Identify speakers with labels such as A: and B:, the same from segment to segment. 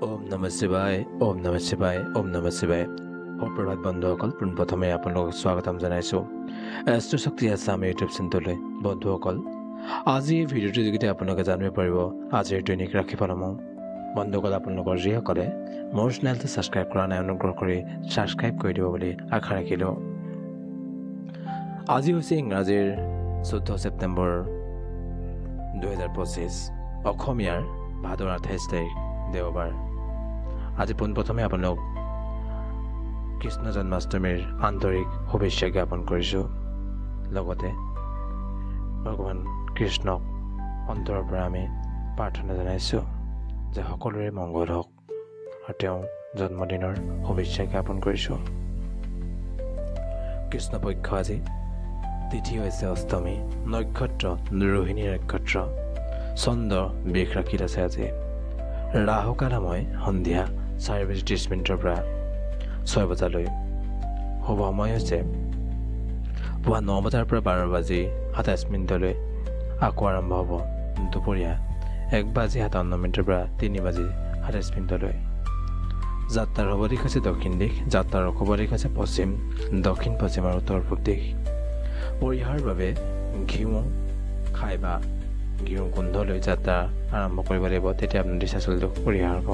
A: ओम नमः शिवाय ओम नमः शिवाय ओम नमः शिवाय सुप्रभात बंधुসকল পোনপ্ৰথমে আপোনালোকক স্বাগতম জনাইছো এষ্ট্ৰ শক্তি আছাম ইউটিউব চেনেললৈ বন্ধুসকল আজি এই ভিডিঅ'টোৰ যোগেদি আপোনালোকে জানিব পাৰিব আজিৰ দৈনিক ৰাশিফলসমূহ বন্ধুসকল আপোনালোকৰ যিসকলে মোৰ চেনেলটো ছাবস্ক্ৰাইব কৰা নাই অনুগ্ৰহ কৰি ছাবস্ক্ৰাইব কৰি দিব বুলি আশা ৰাখিলো আজি হৈছে ইংৰাজীৰ 14 ছেপ্টেম্বৰ 2025 অসমীয়াৰ ভাদৰ 28 তাৰিখ দেওবাৰ আজি পোনপ্ৰথমে আপোনালোক কৃষ্ণ জন্মাষ্টমীৰ আন্তৰিক শুভেচ্ছা জ্ঞাপন কৰিছোঁ লগতে ভগৱান কৃষ্ণক অন্তৰৰ পৰা আমি প্ৰাৰ্থনা জনাইছোঁ যে সকলোৰে মংগল হওক আৰু তেওঁ জন্মদিনৰ শুভেচ্ছা জ্ঞাপন কৰিছোঁ কৃষ্ণপক্ষ আজি তিথি হৈছে অষ্টমী নক্ষত্ৰ ৰোহিণী নক্ষত্ৰ চন্দ্ৰ বৃষ ৰাশিত আছে আজি ৰাহুকাল সময় সন্ধিয়া 4:30 পৰা 6 বজালৈ শুভ সময় হৈছে পুৱা 9 বজাৰ পৰা 12:27 আকৌ আৰম্ভ হ'ব দুপৰীয়া 1:57 পৰা 3:27 যাত্ৰাৰ শুভ দিশ হৈছে দক্ষিণ দিশ যাত্ৰাৰ অশুভ দিশ হৈছে পশ্চিম দক্ষিণ পশ্চিম আৰু উত্তৰ পূব দিশ পৰিহাৰৰ বাবে ঘিউ খাই বা ঘিউ গোন্ধলৈ যাত্ৰা আৰম্ভ কৰিব লাগিব তেতিয়া আপোনাৰ দিশাচলটো পৰিহাৰ হ'ব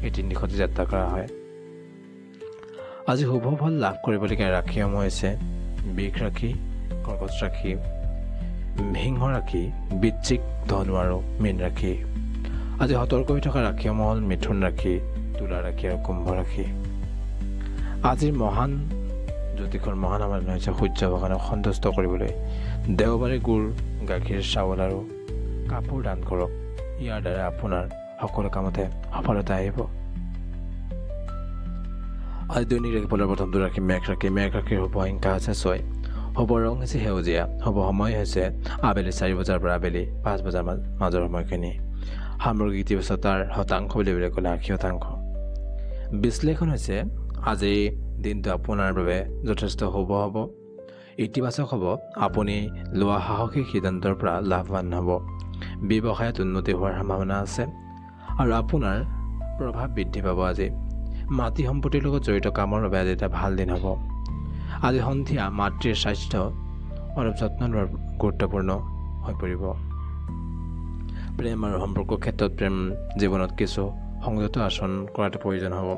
A: এই 3 দিশতে যাত্ৰা কৰা হয় আজি শুভ ফল লাভ কৰিবলগীয়া ৰাশিসমূহ হৈছে বৃষ ৰাশি কৰ্কট ৰাশি সিংহ ৰাশি বৃশ্চিক ধনু আৰু মীন ৰাশি আজি সতৰ্ক হৈ থকা ৰাশিসমূহ হ'ল মিথুন ৰাশি তুলা ৰাশি আৰু কুম্ভ ৰাশি আজিৰ মহান জ্যোতিষৰ মহান আৰাধনা হৈছে সূৰ্য ভগৱানক সন্তুষ্ট কৰিবলৈ দেওবাৰে গুড় গাখীৰ চাউল আৰু কাপোৰ দান কৰক ইয়াৰ দ্বাৰা আপোনাৰ সকলো কামতে সফলতা আহিব আজি দৈনিক ৰাশিফলৰ প্ৰথমটো ৰাশি মেঘ ৰাশিৰ শুভ সংখ্যা হৈছে 6 শুভ ৰং হৈছে সেউজীয়া শুভ সময় হৈছে আবেলি 4 বজাৰ পৰা আবেলি 5 বজাৰ মাজৰ সময়খিনি সামগ্ৰিক ইতিবাচকতাৰ শতাংশ বুলিবলৈ ক'লে 80%। বিশ্লেষণ হৈছে আজি দিনটো আপোনাৰ বাবে যথেষ্ট শুভ হ'ব ইতিবাচক হ'ব আপুনি লোৱা সাহসী সিদ্ধান্তৰ পৰা লাভৱান হ'ব ব্যৱসায়ত উন্নতি হোৱাৰ সম্ভাৱনা আছে আৰু আপোনাৰ প্ৰভাৱ বৃদ্ধি পাব আজি মাটি সম্পত্তিৰ লগত জড়িত কামৰ বাবে আজি এটা ভাল দিন হ'ব আজি সন্ধিয়া মাতৃৰ স্বাস্থ্য অলপ যত্ন লোৱাৰ গুৰুত্বপূৰ্ণ হৈ পৰিব প্ৰেম আৰু সম্পৰ্কৰ ক্ষেত্ৰত প্ৰেম জীৱনত কিছু সংযত আচৰণ কৰাটো প্ৰয়োজন হ'ব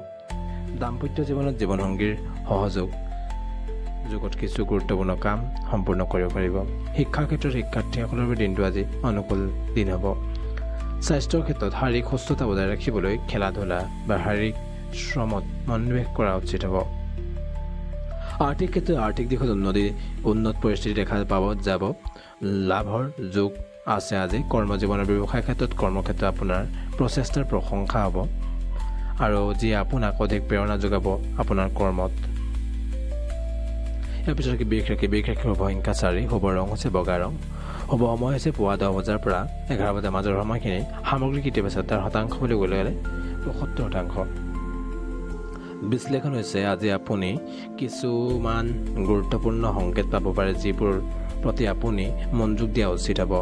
A: দাম্পত্য জীৱনত জীৱনসংগীৰ সহযোগ যুগত কিছু গুৰুত্বপূৰ্ণ কাম সম্পূৰ্ণ কৰিব পাৰিব শিক্ষাৰ ক্ষেত্ৰত শিক্ষাৰ্থীসকলৰ বাবে দিনটো আজি অনুকূল দিন হ'ব স্বাস্থ্যৰ ক্ষেত্ৰত শাৰীৰিক সুস্থতা বজাই ৰাখিবলৈ খেলা ধূলা বা শাৰীৰিক শ্ৰমত মনোনিৱেশ কৰা উচিত হ'ব আৰ্থিক ক্ষেত্ৰত আৰ্থিক দিশত উন্নত পৰিস্থিতি দেখা যাব লাভৰ যোগ আছে আজি কৰ্মজীৱনৰ ব্যৱসায় ক্ষেত্ৰত কৰ্মক্ষেত্ৰত আপোনাৰ প্ৰচেষ্টাৰ প্ৰশংসা হ'ব আৰু যি আপোনাক অধিক প্ৰেৰণা যোগাব আপোনাৰ কৰ্মত ইয়াৰ পিছত বৃষ ৰাশিৰ শুভ সংখ্যা 4 শুভ ৰং হৈছে বগা ৰং শুভ সময় হৈছে পুৱা 10 বজাৰ পৰা 11 বজাৰ মাজৰ সময়খিনি সামগ্ৰিক ইতিবাচকতাৰ শতাংশ বুলি ক'লে 75%। বিশ্লেষণ হৈছে আজি আপুনি কিছুমান গুৰুত্বপূৰ্ণ সংকেত পাব পাৰে যিবোৰ প্ৰতি আপুনি মনোযোগ দিয়া উচিত হ'ব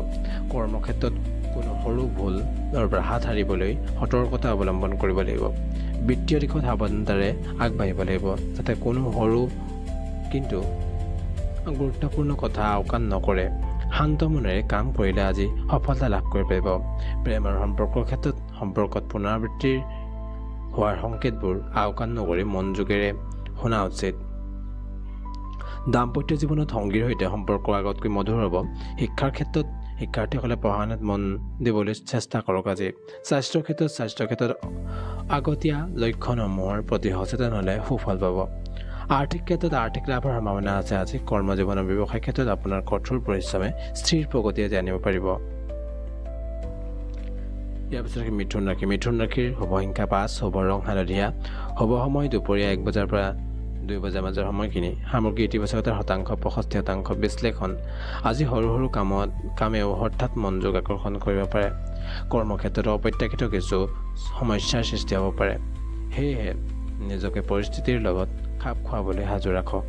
A: কৰ্মক্ষেত্ৰত কোনো সৰু ভুলৰ পৰা হাত সাৰিবলৈ সতৰ্কতা অৱলম্বন কৰিব লাগিব বিত্তীয় দিশত সাৱধানতাৰে আগবাঢ়িব লাগিব যাতে কোনো সৰু কিন্তু গুৰুত্বপূৰ্ণ কথা আওকাণ নকৰে শান্ত মনেৰে কাম কৰিলে আজি সফলতা লাভ কৰিব পাৰিব প্ৰেম আৰু সম্পৰ্কৰ ক্ষেত্ৰত সম্পৰ্কত পুনৰাবৃত্তিৰ হোৱাৰ সংকেতবোৰ আওকাণ নকৰি মনোযোগেৰে শুনা উচিত দাম্পত্য জীৱনত সংগীৰ সৈতে সম্পৰ্ক আগতকৈ মধুৰ হ'ব শিক্ষাৰ ক্ষেত্ৰত শিক্ষাৰ্থীসকলে পঢ়া শুনাত মন দিবলৈ চেষ্টা কৰক আজি স্বাস্থ্যৰ ক্ষেত্ৰত আগতীয়া লক্ষণসমূহৰ প্ৰতি সচেতন হ'লে সুফল পাব আৰ্থিক ক্ষেত্ৰত আৰ্থিক লাভৰ সম্ভাৱনা আছে আজি কৰ্মজীৱনৰ ব্যৱসায় ক্ষেত্ৰত আপোনাৰ কঠোৰ পৰিশ্ৰমে স্থিৰ প্ৰগতি আজি আনিব পাৰিব ইয়াৰ পিছত মিথুন ৰাশিৰ শুভ সংখ্যা 5 শুভ ৰং হালধীয়া শুভ সময় দুপৰীয়া 1 বজাৰ পৰা 2 বজাৰ মাজৰ সময়খিনি সামগ্ৰিক ইতিবাচকতাৰ শতাংশ 65%। বিশ্লেষণ আজি সৰু সৰু কামেও হঠাৎ মনোযোগ আকৰ্ষণ কৰিব পাৰে কৰ্মক্ষেত্ৰত অপ্ৰত্যাশিত কিছু সমস্যাৰ সৃষ্টি হ'ব পাৰে সেয়েহে নিজকে পৰিস্থিতিৰ লগত খাপ খুৱাবলৈ সাজু ৰাখক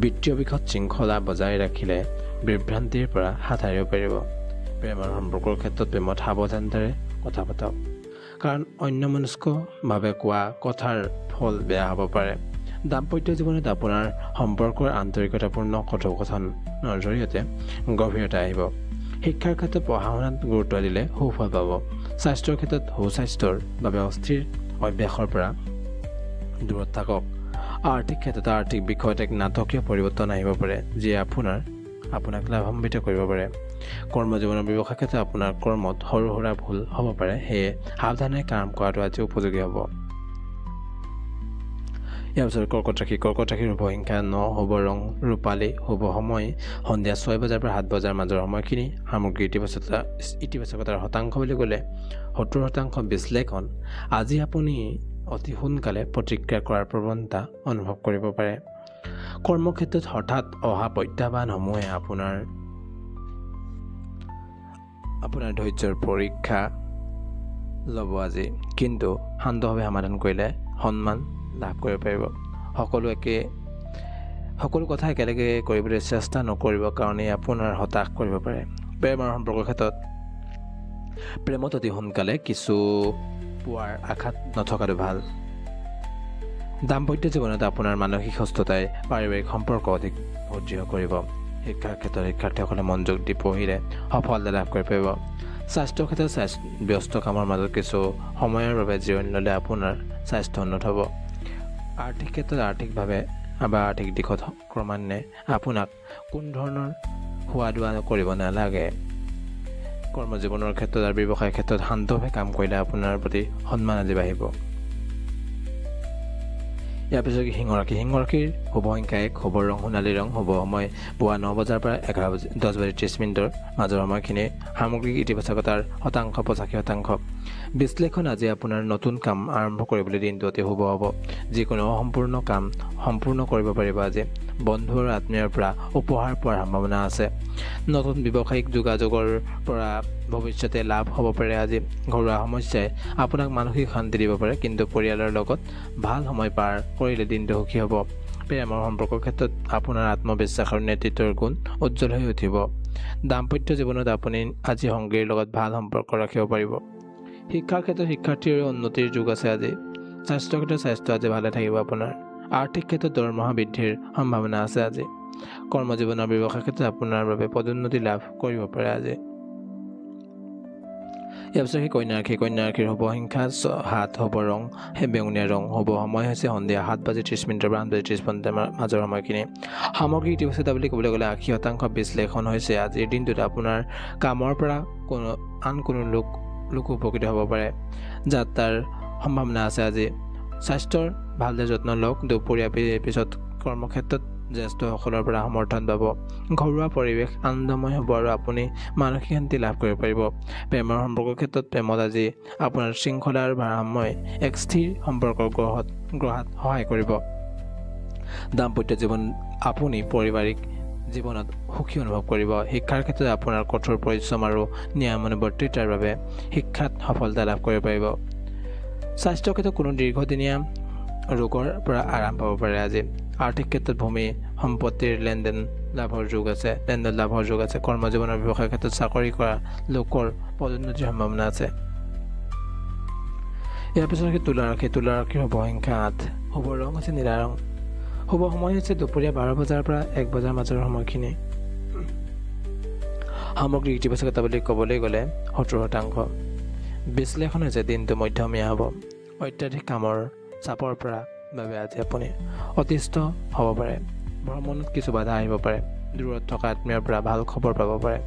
A: বিত্তীয় বিষয়ত শৃংখলা বজাই ৰাখিলে বিভ্ৰান্তিৰ পৰা হাত সাৰিব পাৰিব প্ৰেমৰ সম্পৰ্কৰ ক্ষেত্ৰত প্ৰেমত সাৱধানতাৰে কথা পাতক কাৰণ অন্যমনস্কভাৱে কোৱা কথাৰ ফল বেয়া হ'ব পাৰে। দাম্পত্য জীৱনত আপোনাৰ সম্পৰ্কৰ আন্তৰিকতাপূৰ্ণ কথোপকথনৰ জৰিয়তে গভীৰতা আহিব। শিক্ষাৰ ক্ষেত্ৰত পঢ়া শুনাত গুৰুত্ব দিলে সুফল পাব। স্বাস্থ্যৰ ক্ষেত্ৰত সুস্বাস্থ্যৰ বাবে অস্থিৰ অভ্যাসৰ পৰা দূৰত থাকক। আৰ্থিক ক্ষেত্ৰত আৰ্থিক বিষয়ত এক নাটকীয় পৰিৱৰ্তন আহিব পাৰে, যিয়ে আপোনাক লাভান্বিত কৰিব পাৰে। কৰ্মজীৱনৰ ব্যৱসায় ক্ষেত্ৰত আপোনাৰ কৰ্মত সৰু সুৰা ভুল হ'ব পাৰে, সেয়ে সাৱধানে কাম কৰাটো আজি উপযোগী হ'ব। ইয়াৰ পিছত কৰ্কট ৰাশিৰ শুভ সংখ্যা 9, শুভ ৰং ৰূপালী, শুভ সময় সন্ধিয়া 6 বজাৰ পৰা 7 বজাৰ মাজৰ সময়খিনি। সামগ্ৰী ইতিবাচকতাৰ শতাংশ বুলি ক'লে 70% বিশ্লেষণ। আজি আপুনি অতি সোনকালে প্ৰতিক্ৰিয়া কৰাৰ প্ৰৱণতা অনুভৱ কৰিব পাৰে। কৰ্মক্ষেত্ৰত হঠাৎ অহা প্ৰত্যাহ্বানসমূহে আপোনাৰ ধৈৰ্যৰ পৰীক্ষা ল'ব আজি, কিন্তু শান্তভাৱে সমাধান কৰিলে সন্মান লাভ কৰিব পাৰিব। সকলো কথা একেলগে কৰিবলৈ চেষ্টা নকৰিব, কাৰণ ই আপোনাৰ হতাশ কৰিব পাৰে। প্ৰেম আৰু সম্পৰ্কৰ ক্ষেত্ৰত প্ৰেমত অতি সোনকালে কিছু পোৱাৰ আশাত নথকাটো ভাল। দাম্পত্য জীৱনত আপোনাৰ মানসিক সুস্থতাই পাৰিবাৰিক সম্পৰ্ক অধিক সুদৃঢ় কৰিব। শিক্ষাৰ ক্ষেত্ৰত শিক্ষাৰ্থীসকলে মনোযোগ দি পঢ়িলে সফলতা লাভ কৰিব পাৰিব। স্বাস্থ্যৰ ক্ষেত্ৰত ব্যস্ত কামৰ মাজত কিছু সময়ৰ বাবে জিৰণি ল'লে আপোনাৰ স্বাস্থ্য উন্নত হ'ব। আৰ্থিক ক্ষেত্ৰত আৰ্থিকভাৱে বা আৰ্থিক দিশত ক্ৰমান্বয়ে আপোনাক কোনো ধৰণৰ খোৱা দোৱা কৰিব নালাগে। কৰ্মজীৱনৰ ক্ষেত্ৰত আৰু ব্যৱসায়ৰ ক্ষেত্ৰত শান্তভাৱে কাম কৰিলে আপোনাৰ প্ৰতি সন্মান আদি বাঢ়িব। ইয়াৰ পিছত সিংহ ৰাশিৰ শুভ সংখ্যা 1, শুভ ৰং সোণালী ৰং, শুভ সময় পুৱা 9 বজাৰ পৰা 10 বাজি 30 মিনিটৰ মাজৰ সময়খিনি। সামগ্ৰিক ইতিবাচকতাৰ শতাংশ 85%। বিশ্লেষণ। আজি আপোনাৰ নতুন কাম আৰম্ভ কৰিবলৈ দিনটো অতি শুভ হ'ব। যিকোনো অসম্পূৰ্ণ কাম সম্পূৰ্ণ কৰিব পাৰিব আজি। বন্ধু আৰু আত্মীয়ৰ পৰা উপহাৰ পোৱাৰ সম্ভাৱনা আছে। নতুন ব্যৱসায়িক যোগাযোগৰ পৰা ভৱিষ্যতে লাভ হ'ব পাৰে আজি। ঘৰুৱা সমস্যাই আপোনাক মানসিক শান্তি দিব পাৰে, কিন্তু পৰিয়ালৰ লগত ভাল সময় পাৰ কৰিলে দিনটো সুখী হ'ব। প্ৰেমৰ সম্পৰ্কৰ ক্ষেত্ৰত আপোনাৰ আত্মবিশ্বাস আৰু নেতৃত্বৰ গুণ উজ্জ্বল হৈ উঠিব। দাম্পত্য জীৱনত আপুনি আজি সংগীৰ লগত ভাল সম্পৰ্ক ৰাখিব পাৰিব। শিক্ষাৰ ক্ষেত্ৰত শিক্ষাৰ্থীৰ উন্নতিৰ যুগ আছে আজি। স্বাস্থ্যৰ ক্ষেত্ৰত স্বাস্থ্য আজি ভালে থাকিব আপোনাৰ। আৰ্থিক ক্ষেত্ৰত দৰমহা বৃদ্ধিৰ সম্ভাৱনা আছে আজি। কৰ্মজীৱনৰ ব্যৱসায় ক্ষেত্ৰত আপোনাৰ বাবে পদোন্নতি লাভ কৰিব পাৰে আজি। ইয়াৰ পিছত কন্যা ৰাশিৰ শুভ সংখ্যা 7, শুভ ৰং বেঙুনীয়া ৰং, শুভ সময় হৈছে সন্ধিয়া 7 বাজি 30 মিনিটৰ পৰা 8 বাজি 30 মিনিটৰ মাজৰ সময়খিনি। সামগ্ৰিক ইতিবাচকতা বুলি ক'বলৈ গ'লে 80% বিশ্লেষণ হৈছে। আজিৰ দিনটোত আপোনাৰ কামৰ পৰা আন কোনো লোক উপকৃত হ'ব পাৰে। যাত্ৰাৰ সম্ভাৱনা আছে আজি। স্বাস্থ্যৰ ভালদৰে যত্ন লওক। দুপৰীয়া পিছত কৰ্মক্ষেত্ৰত জ্যেষ্ঠসকলৰ পৰা সমৰ্থন পাব। ঘৰুৱা পৰিৱেশ আনন্দময় হ'ব আৰু আপুনি মানসিক শান্তি লাভ কৰিব পাৰিব। প্ৰেমৰ সম্পৰ্কৰ ক্ষেত্ৰত প্ৰেমত আজি আপোনাৰ শৃংখলা আৰু ভাৰসাম্যই এক স্থিৰ সম্পৰ্ক গঢ়াত সহায় কৰিব। দাম্পত্য জীৱন আপুনি পাৰিবাৰিক জীৱনত সুখী অনুভৱ কৰিব। শিক্ষাৰ ক্ষেত্ৰত আপোনাৰ কঠোৰ পৰিশ্ৰম আৰু নিয়মানুৱৰ্তিতাৰ বাবে শিক্ষাত সফলতা লাভ কৰিব পাৰিব। স্বাস্থ্যৰ ক্ষেত্ৰত কোনো দীৰ্ঘদিনীয়া ৰোগৰ পৰা আৰাম পাব পাৰে আজি। আৰ্থিক ক্ষেত্ৰত ভূমি সম্পত্তিৰ লেনদেন লাভৰ যোগ আছে। কৰ্মজীৱনৰ ব্যৱসায়ৰ ক্ষেত্ৰত চাকৰি কৰা লোকৰ পদোন্নতিৰ সম্ভাৱনা আছে। ইয়াৰ পিছত তুলা ৰাশিৰ শুভ সংখ্যা 8, শুভ ৰং হৈছে নীলা ৰং, শুভ সময় হৈছে দুপৰীয়া 12 বজাৰ পৰা 1 বজাৰ মাজৰ সময়খিনি। সামগ্ৰিক ইতিবাচকতা বুলি ক'বলৈ গ'লে 70%। বিশ্লেষণ হৈছে দিনটো মধ্যমীয়া হ'ব। অত্যাধিক কামৰ চাপৰ পৰা বাবে আজি আপুনি অতিষ্ঠ হ'ব পাৰে। ভ্ৰমণত কিছু বাধা আহিব পাৰে। দূৰত থকা আত্মীয়ৰ পৰা ভাল খবৰ পাব পাৰে।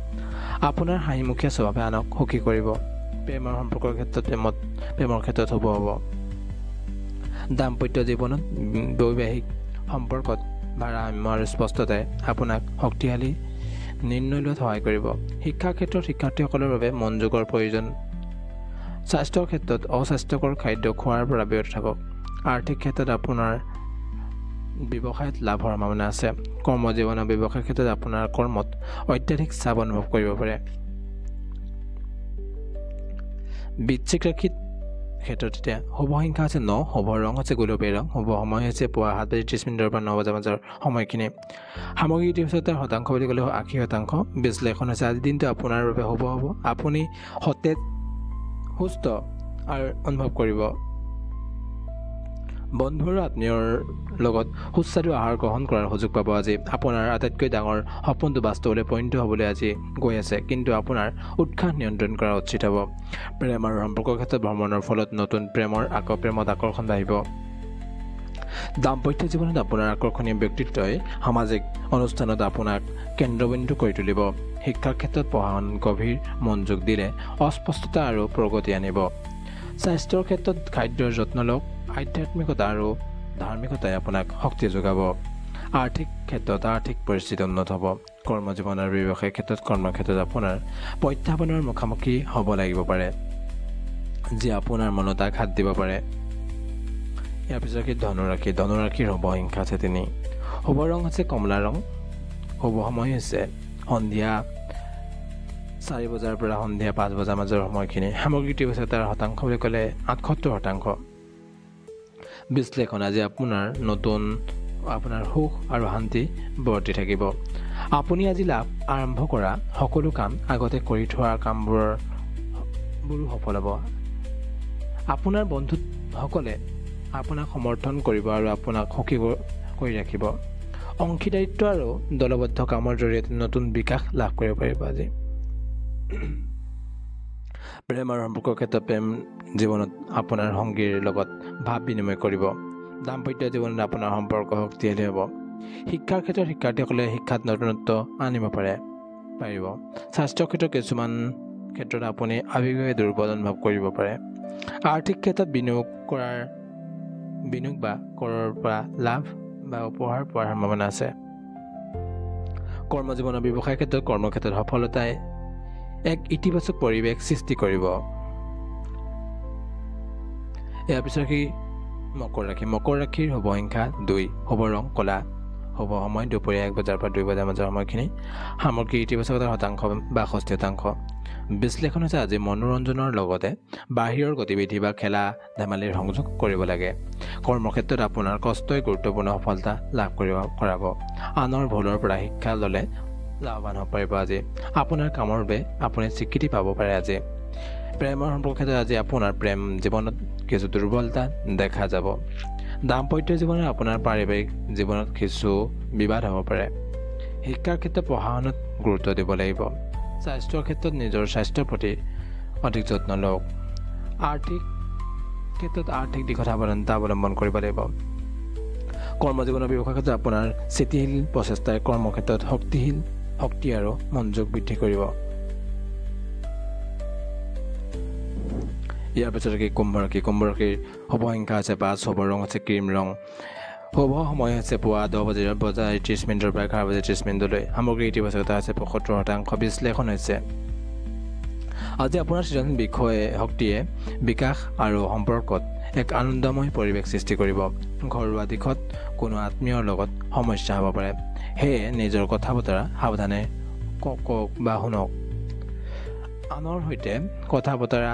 A: আপোনাৰ হাঁহিমুখীয়া স্বভাৱে আনক সুখী কৰিব। প্ৰেমৰ সম্পৰ্কৰ ক্ষেত্ৰত প্ৰেমৰ ক্ষেত্ৰত শুভ হ'ব। দাম্পত্য জীৱনত বৈবাহিক সম্পৰ্কত ভাৰসাম্য আৰু স্পষ্টতাই আপোনাক শক্তিশালী নিৰ্ণয় লোৱাত সহায় কৰিব। শিক্ষাৰ ক্ষেত্ৰত শিক্ষাৰ্থীসকলৰ বাবে মনোযোগৰ প্ৰয়োজন। স্বাস্থ্যৰ ক্ষেত্ৰত অস্বাস্থ্যকৰ খাদ্য খোৱাৰ পৰা বিৰত থাকক। আৰ্থিক ক্ষেত্ৰত আপোনাৰ ব্যৱসায়ত লাভৰ সম্ভাৱনা আছে। কৰ্মজীৱনৰ ব্যৱসায়ৰ ক্ষেত্ৰত আপোনাৰ কৰ্মত অত্যাধিক চাপ অনুভৱ কৰিব পাৰে। বৃশ্চিক ৰাশিৰ ক্ষেত্ৰত এতিয়া শুভ সংখ্যা হৈছে 9, শুভ ৰং হৈছে গোলপীয়া ৰং, শুভ সময় হৈছে পুৱা 7 বাজি 30 মিনিটৰ পৰা 9 বজাৰ মাজৰ সময়খিনি। সামগ্ৰিক ইতিবাচকতাৰ শতাংশ বুলি ক'লে 80%। বিশ্লেষণ হৈছে আজিৰ দিনটো আপোনাৰ বাবে শুভ হ'ব। আপুনি সতেজ, সুস্থ আৰু অনুভৱ কৰিব। বন্ধু আৰু আত্মীয়ৰ লগত সুস্বাদু আহাৰ গ্ৰহণ কৰাৰ সুযোগ পাব। আজি আপোনাৰ আটাইতকৈ ডাঙৰ সপোনটো বাস্তৱলৈ পৰিণত হ'বলৈ আজি গৈ আছে, কিন্তু আপোনাৰ উৎসাহ নিয়ন্ত্ৰণ কৰা উচিত হ'ব। প্ৰেম আৰু সম্পৰ্কৰ ক্ষেত্ৰত ভ্ৰমণৰ ফলত নতুন প্ৰেমত আকৰ্ষণ বাঢ়িব। দাম্পত্য জীৱনত আপোনাৰ আকৰ্ষণীয় ব্যক্তিত্বই সামাজিক অনুষ্ঠানত আপোনাক কেন্দ্ৰবিন্দু কৰি তুলিব। শিক্ষাৰ ক্ষেত্ৰত পঢ়া শুনাত গভীৰ মনোযোগ দিলে অস্পষ্টতা আৰু প্ৰগতি আনিব। স্বাস্থ্যৰ ক্ষেত্ৰত খাদ্যৰ যত্ন লওক। আধ্যাত্মিকতা আৰু ধাৰ্মিকতাই আপোনাক শক্তি যোগাব। আৰ্থিক ক্ষেত্ৰত আৰ্থিক পৰিস্থিতি উন্নত হ'ব। কৰ্মজীৱন আৰু ব্যৱসায়িক ক্ষেত্ৰত কৰ্মক্ষেত্ৰত আপোনাৰ প্ৰত্যাহ্বানৰ মুখামুখি হ'ব লাগিব পাৰে, যি আপোনাৰ মনত আঘাত দিব পাৰে। ইয়াৰ পিছত ধনুৰাশিৰ শুভ সংখ্যা আছে 3। শুভ ৰং হৈছে কমলা ৰং। শুভ সময় হৈছে সন্ধিয়া 4 বজাৰ পৰা সন্ধিয়া 5 বজাৰ মাজৰ সময়খিনি। সামগ্ৰিক তীব্ৰতাৰ শতাংশ বুলি ক'লে 78%। বিশ্লেষণ: আজি আপোনাৰ সুখ আৰু শান্তি বৰ্তি থাকিব। আপুনি আজি আৰম্ভ কৰা সকলো কাম, আগতে কৰি থোৱা কামবোৰো সফল হ'ব। আপোনাৰ বন্ধুসকলে আপোনাক সমৰ্থন কৰিব আৰু আপোনাক সুখী কৰি ৰাখিব। অংশীদাৰিত্ব আৰু দলবদ্ধ কামৰ জৰিয়তে নতুন বিকাশ লাভ কৰিব পাৰিব। আজি প্ৰেম আৰু সম্পৰ্কৰ ক্ষেত্ৰত প্ৰেম জীৱনত আপোনাৰ সংগীৰ লগত ভাৱ বিনিময় কৰিব। দাম্পত্য জীৱনত আপোনাৰ সম্পৰ্ক শক্তিশালী হ'ব। শিক্ষাৰ ক্ষেত্ৰত শিক্ষাৰ্থীসকলে শিক্ষাত নতুনত্ব আনিব পাৰিব। স্বাস্থ্যৰ ক্ষেত্ৰত কিছুমান ক্ষেত্ৰত আপুনি আৱেগিক দুৰ্বল অনুভৱ কৰিব পাৰে। আৰ্থিক ক্ষেত্ৰত বিনিয়োগ বা কৰৰ পৰা লাভ বা উপহাৰ পোৱাৰ সম্ভাৱনা আছে। কৰ্মজীৱনৰ ব্যৱসায়ৰ ক্ষেত্ৰত কৰ্মক্ষেত্ৰত সফলতাই এক ইতিবাচক পৰিৱেশ সৃষ্টি কৰিব। ইয়াৰ পিছত মকৰ ৰাশিৰ শুভ সংখ্যা 2। শুভ ৰং ক'লা। শুভ সময় দুপৰীয়া 1 বজাৰ পৰা 2 বজাৰ মাজৰ সময়খিনি। সামগ্ৰিক ইতিবাচকতাৰ শতাংশ 62%। বিশ্লেষণ হৈছে আজি মনোৰঞ্জনৰ লগতে বাহিৰৰ গতিবিধি বা খেলা ধেমালিৰ সংযোগ কৰিব লাগে। কৰ্মক্ষেত্ৰত আপোনাৰ কষ্টই গুৰুত্বপূৰ্ণ সফলতা লাভ কৰাব। আনৰ ভুলৰ পৰা শিক্ষা ল'লে লাভৱান হ'ব পাৰিব। আজি আপোনাৰ কামৰ বাবে আপুনি স্বীকৃতি পাব পাৰে। আজি প্ৰেমৰ সম্পৰ্কৰ ক্ষেত্ৰত আজি আপোনাৰ প্ৰেম জীৱনত কিছু দুৰ্বলতা দেখা যাব। দাম্পত্য জীৱনত আপোনাৰ পাৰিবাৰিক জীৱনত কিছু বিবাদ হ'ব পাৰে। শিক্ষাৰ ক্ষেত্ৰত পঢ়া শুনাত গুৰুত্ব দিব লাগিব। স্বাস্থ্যৰ ক্ষেত্ৰত নিজৰ স্বাস্থ্যৰ প্ৰতি অধিক যত্ন লওক। আৰ্থিক ক্ষেত্ৰত আৰ্থিক দিশত সাৱধানতা অৱলম্বন কৰিব লাগিব। কৰ্মজীৱনৰ ব্যৱসায়ৰ ক্ষেত্ৰত আপোনাৰ স্থিতিশীল প্ৰচেষ্টাই কৰ্মক্ষেত্ৰত শক্তি আৰু মনোযোগ বৃদ্ধি কৰিব। ইয়াৰ পিছত কুম্ভ ৰাশিৰ শুভ সংখ্যা হৈছে 5। শুভ ৰং হৈছে ক্ৰীম ৰং। শুভ সময় হৈছে পুৱা 10 বজাৰ 30 মিনিটৰ পৰা 11 বজাৰ 30 মিনিটলৈ। সামগ্ৰিক ইতিবাচকতা হৈছে 75%। বিশ্লেষণ হৈছে আজি আপোনাৰ সৃজনশীল বিষয়ে শক্তিয়ে বিকাশ আৰু সম্পৰ্কত এক আনন্দময় পৰিৱেশ সৃষ্টি কৰিব। ঘৰুৱা দিশত কোনো আত্মীয়ৰ লগত সমস্যা হ'ব পাৰে, সেয়ে নিজৰ কথা বতৰা সাৱধানে কওক বা শুনক। আনৰ সৈতে কথা বতৰা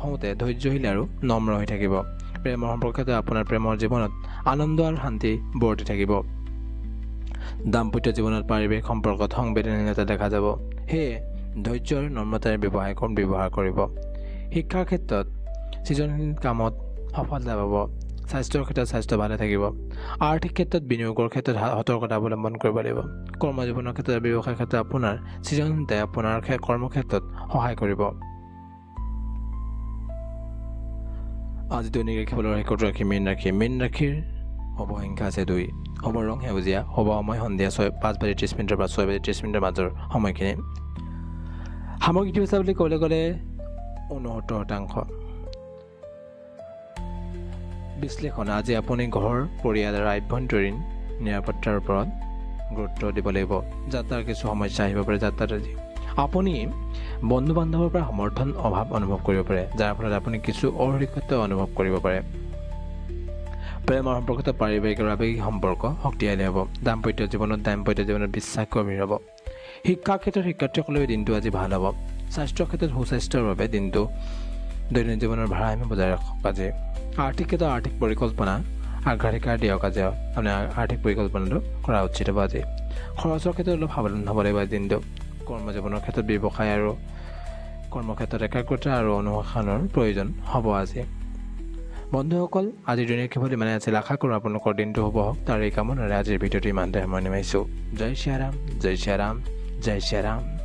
A: হওঁতে ধৈৰ্যশীল আৰু নম্ৰ হৈ থাকিব। প্ৰেমৰ সম্পৰ্কত আপোনাৰ প্ৰেমৰ জীৱনত আনন্দ আৰু শান্তি বৰ্তি থাকিব। দাম্পত্য জীৱনত পাৰিবাৰিক সম্পৰ্কত সংবেদনশীলতা দেখা যাব, সেয়ে ধৈৰ্য আৰু নম্ৰতাৰে ব্যৱহাৰ কৰিব। শিক্ষাৰ ক্ষেত্ৰত সৃজনশীল কামত সফলতা পাব। স্বাস্থ্যৰ ক্ষেত্ৰত স্বাস্থ্য ভালে থাকিব। আৰ্থিক ক্ষেত্ৰত বিনিয়োগৰ ক্ষেত্ৰত সতৰ্কতা অৱলম্বন কৰিব লাগিব। কৰ্মজীৱনৰ ক্ষেত্ৰত ব্যৱসায়ৰ ক্ষেত্ৰত আপোনাৰ সৃজনশীলতাই আপোনাৰ কৰ্মক্ষেত্ৰত সহায় কৰিব। আজি দৈনিক ৰাশিফলৰ ৰাশি মীন ৰাশিৰ শুভ সংখ্যা আছে 2। শুভ ৰং সেউজীয়া। শুভ সময় সন্ধিয়া 5 বাজি 30 মিনিটৰ পৰা 6 বাজি 30 মিনিটৰ মাজৰ সময়খিনি। সামগ্ৰিক ইতিবাচকতা বুলি ক'বলৈ গ'লে 69%। বিশ্লেষণ আজি আপুনি ঘৰ, পৰিয়াল আৰু আভ্যন্তৰীণ নিৰাপত্তাৰ ওপৰত গুৰুত্ব দিব লাগিব। যাত্ৰাৰ কিছু সমস্যা আহিব পাৰে। যাত্ৰাত আজি আপুনি বন্ধু বান্ধৱৰ পৰা সমৰ্থন অভাৱ অনুভৱ কৰিব পাৰে, যাৰ ফলত আপুনি কিছু অসুৰক্ষিত অনুভৱ কৰিব পাৰে। প্ৰেমৰ সম্পৰ্কত পাৰিবাৰিক আৰু আৱেগিক সম্পৰ্ক শক্তিশালী হ'ব। দাম্পত্য জীৱনত বিশ্বাস গভীৰ হ'ব। শিক্ষাৰ ক্ষেত্ৰত শিক্ষাৰ্থীসকলৰ দিনটো আজি ভাল হ'ব। স্বাস্থ্যৰ ক্ষেত্ৰত সুস্বাস্থ্যৰ বাবে দৈনন্দিন জীৱনৰ ভাৰসাম্য বজাই ৰাখক। আজি আৰ্থিক ক্ষেত্ৰত আৰ্থিক পৰিকল্পনা অগ্ৰাধিকাৰ দিয়ক। আজি আপুনি আৰ্থিক পৰিকল্পনাটো কৰা উচিত হ'ব। আজি খৰচৰ ক্ষেত্ৰত অলপ সাৱধান হ'ব লাগিব আজি দিনটো। কৰ্মজীৱনৰ ক্ষেত্ৰত ব্যৱসায় আৰু কৰ্মক্ষেত্ৰত একাগ্ৰতা আৰু অনুশাসনৰ প্ৰয়োজন হ'ব আজি। বন্ধুসকল, আজিৰ দিনৰ কেৱল ইমানে আছিল। আশা কৰোঁ আপোনালোকৰ দিনটো শুভ হওক। তাৰ এই কামনাৰে আজিৰ ভিডিঅ'টো ইমানতে সামৰণি মাৰিছোঁ। জয় শ্ৰীৰাম, জয় শ্ৰীৰাম, জয় শ্ৰীৰাম।